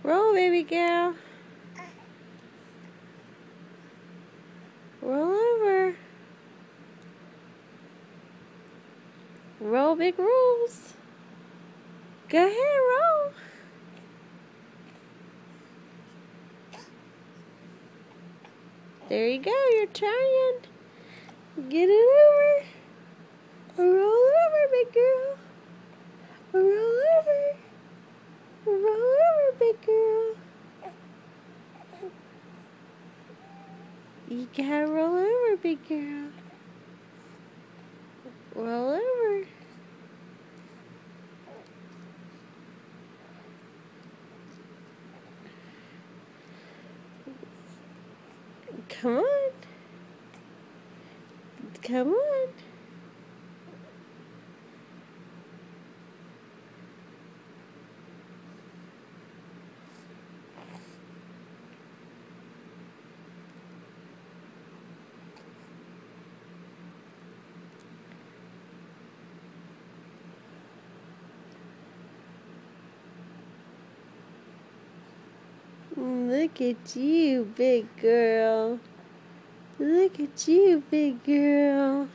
Roll, baby girl. Roll over. Roll, big rolls. Go ahead, roll. There you go, you're trying. Get it over. Roll over, big girl. Roll over. Roll over, big girl. You gotta roll over, big girl. Roll over. Come on. Come on. Look at you, big girl. Look at you, big girl.